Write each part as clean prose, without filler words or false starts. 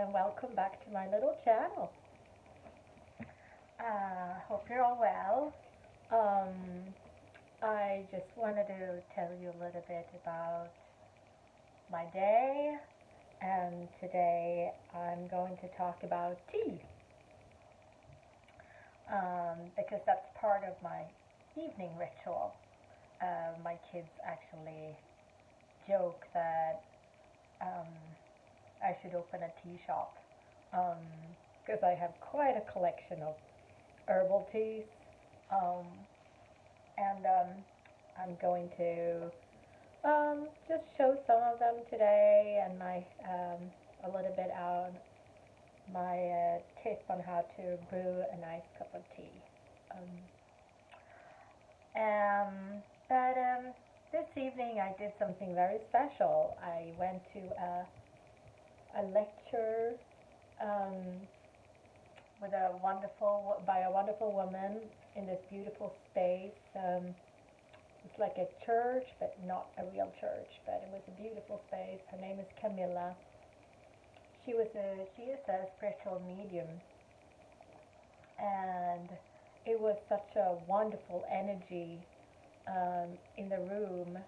and welcome back to my little channel. Hope you're all well. I just wanted to tell you a little bit about my day, and today I'm going to talk about tea because that's part of my evening ritual. My kids actually joke that I should open a tea shop because I have quite a collection of herbal teas, and I'm going to just show some of them today and my a little bit on my tip on how to brew a nice cup of tea. But this evening I did something very special. I went to a lecture with by a wonderful woman in this beautiful space. It's like a church, but not a real church, but it was a beautiful space. Her name is Camilla. She is a spiritual medium, and it was such a wonderful energy in the room,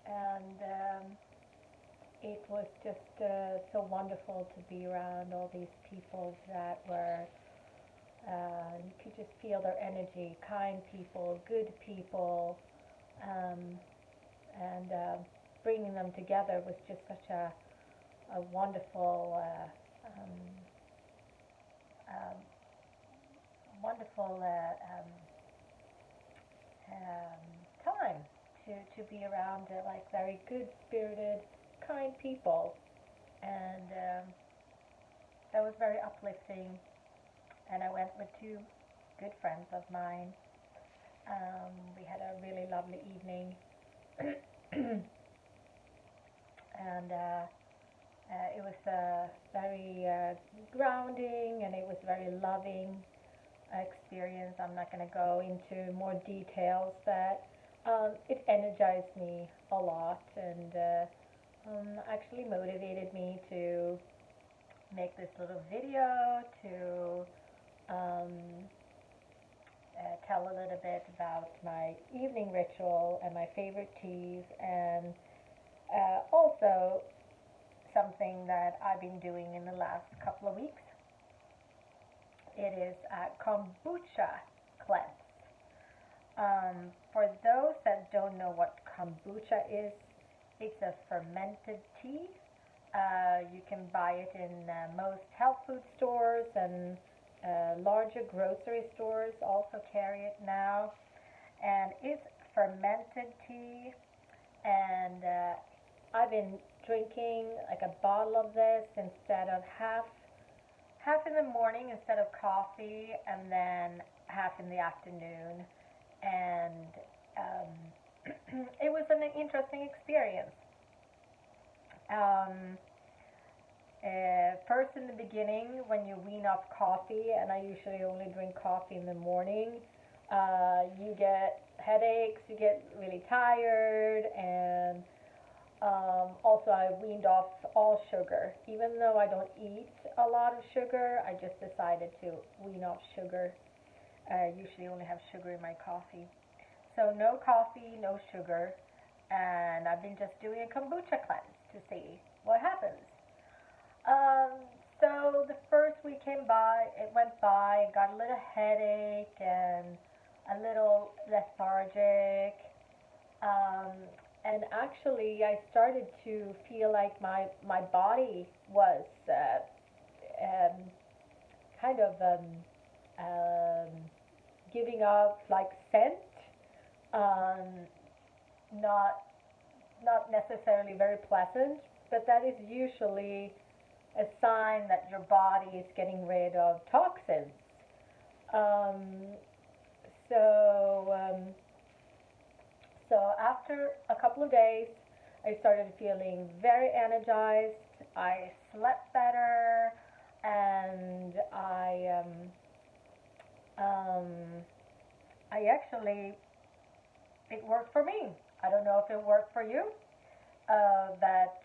and it was just so wonderful to be around all these people that were, you could just feel their energy, kind people, good people, and bringing them together was just such a wonderful, wonderful time to be around like very good spirited, kind people, and that was very uplifting. And I went with two good friends of mine. We had a really lovely evening, and it was very grounding, and it was very loving experience. I'm not going to go into more details, but it energized me a lot, and actually motivated me to make this little video to tell a little bit about my evening ritual and my favorite teas, and also something that I've been doing in the last couple of weeks. It is a kombucha cleanse. For those that don't know what kombucha is, it's a fermented tea. You can buy it in most health food stores, and larger grocery stores also carry it now. And it's fermented tea, and I've been drinking like a bottle of this instead of half in the morning instead of coffee, and then half in the afternoon. And it was an interesting experience. First, in the beginning, when you wean off coffee, and I usually only drink coffee in the morning, you get headaches, you get really tired, and also I weaned off all sugar. Even though I don't eat a lot of sugar, I just decided to wean off sugar. I usually only have sugar in my coffee. So no coffee, no sugar, and I've been just doing a kombucha cleanse to see what happens. So the first week went by, got a little headache and a little lethargic, and actually I started to feel like my body was kind of giving off like scent, not necessarily very pleasant, but that is usually a sign that your body is getting rid of toxins. Um, so, um, so after a couple of days, I started feeling very energized. I slept better, and I actually, it worked for me. I don't know if it worked for you. That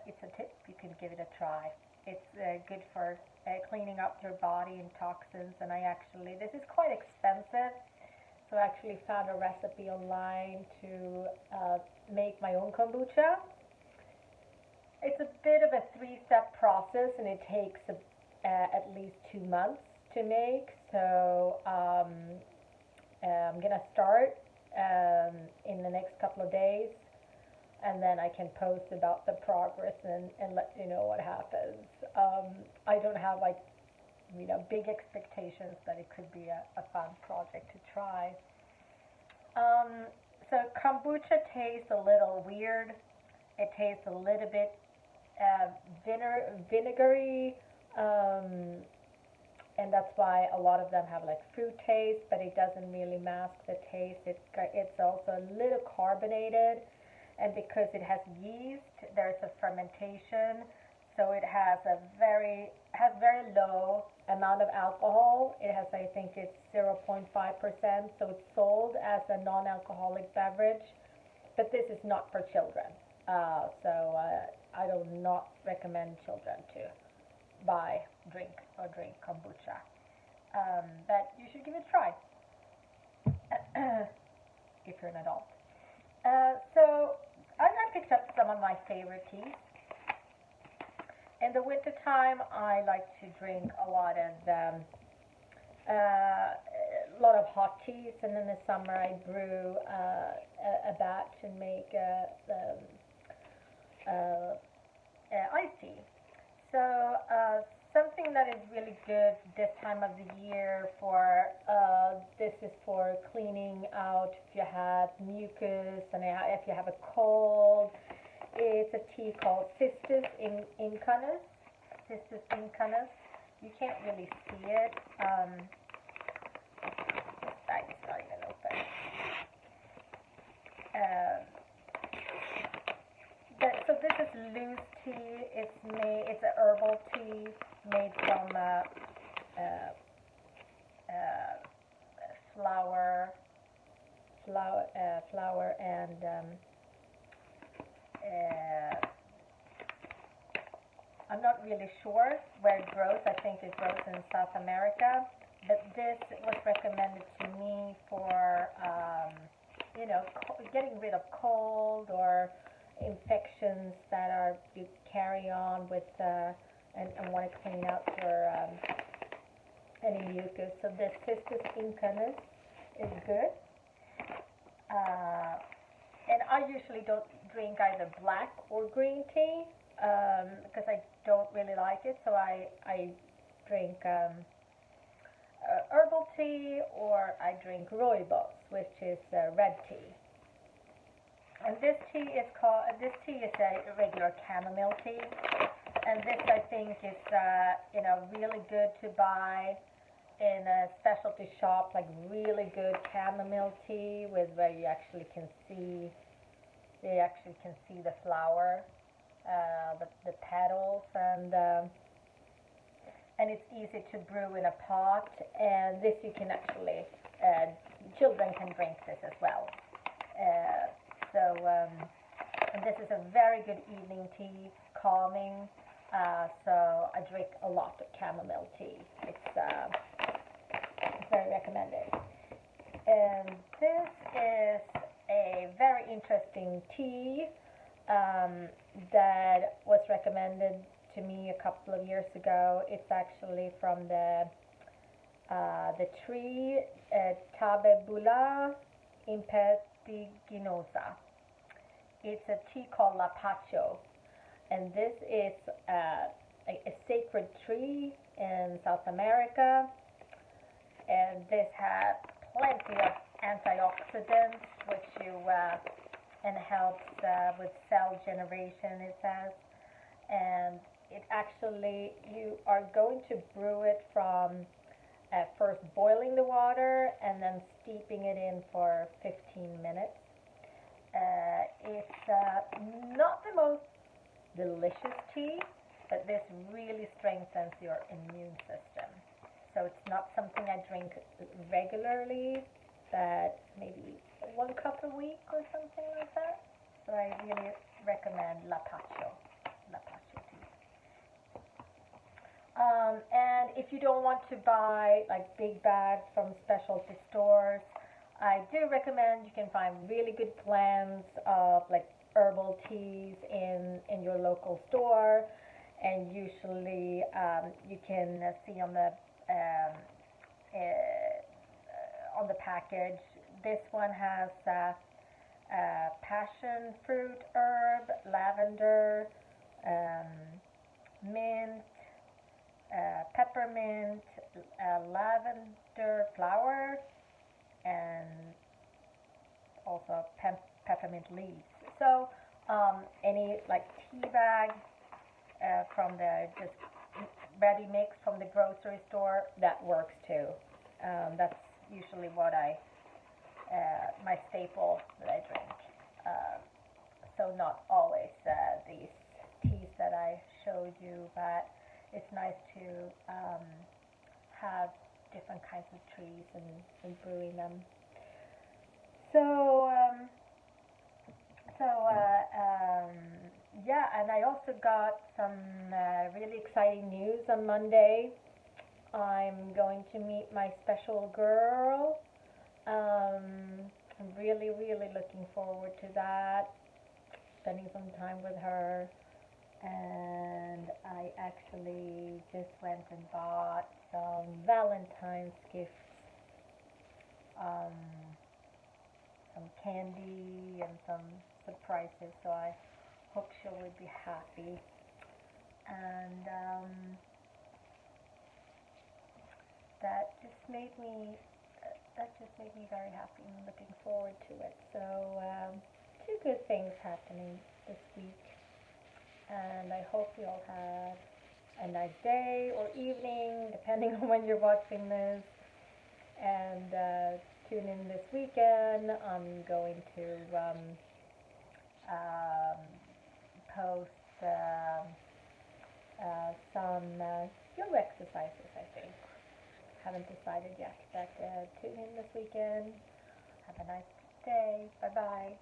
it's a tip. You can give it a try. It's good for cleaning up your body and toxins. And this is quite expensive. So I actually found a recipe online to make my own kombucha. It's a bit of a three-step process, and it takes at least 2 months to make. So I'm gonna start in the next couple of days, and then I can post about the progress and let you know what happens. I don't have big expectations, but it could be a fun project to try. So kombucha tastes a little weird. It tastes a little bit vinegary, and that's why a lot of them have like fruit taste, but it doesn't really mask the taste. It's also a little carbonated, and because it has yeast, there's a fermentation, so it has very low amount of alcohol. It has, I think it's 0.5%, so it's sold as a non-alcoholic beverage, but this is not for children. So I do not recommend children to drink kombucha. But you should give it a try if you're an adult. So I picked up some of my favorite teas. In the winter time, I like to drink a lot of hot teas, and in the summer I brew a batch and make iced tea. So something that is really good this time of the year this is for cleaning out if you have mucus and if you have a cold. It's a tea called Cistus Incants. Cistus Incants. You can't really see it. This bag is not even open. So this is loose tea. It's a herbal tea made from flour and I'm not really sure where it grows. I think it grows in South America. But this was recommended to me for, getting rid of cold or infections that you carry on with and want to clean out your any mucus. So this Cistus Incants is good. And I usually don't drink either black or green tea because I don't really like it. So I drink herbal tea, or I drink rooibos, which is red tea. And this tea is a regular chamomile tea. And this, I think, is really good to buy in a specialty shop, like really good chamomile tea where you actually can see the flower, the petals, and it's easy to brew in a pot. And this you can actually children can drink this as well. And this is a very good evening tea, calming. So I drink a lot of chamomile tea. It's very recommended. And this is a very interesting tea that was recommended to me a couple of years ago. It's actually from the tree Calendula impetitinosa. It's a tea called Lapacho, and this is a sacred tree in South America, and this has plenty of antioxidants, which and helps with cell generation, it says. And it actually, you are going to brew it from first boiling the water and then steeping it in for 15 minutes. It's not the most delicious tea, but this really strengthens your immune system. So it's not something I drink regularly, but maybe 1 cup a week or something like that. So I really recommend Lapacho tea. And if you don't want to buy like big bags from specialty stores, I do recommend you can find really good blends of like herbal teas in your local store, and usually you can see on the package. This one has passion fruit herb, lavender, mint, peppermint, lavender flower, and also peppermint leaves. So any like tea bag from the just ready mix from the grocery store, that works too. That's usually what my staple that I drink. So not always these teas that I showed you, but it's nice to have different kinds of trees and brewing them. So yeah, and I also got some really exciting news on Monday. I'm going to meet my special girl. I'm really, really looking forward to that, spending some time with her. And I actually just went and bought some Valentine's gifts, some candy and some surprises, so I hope she will be happy. And that just made me very happy and looking forward to it. So two good things happening this week, and I hope you all have a nice day or evening, depending on when you're watching this. And tune in this weekend. I'm going to post some yoga exercises, I think. Haven't decided yet, but tune in this weekend. Have a nice day. Bye-bye.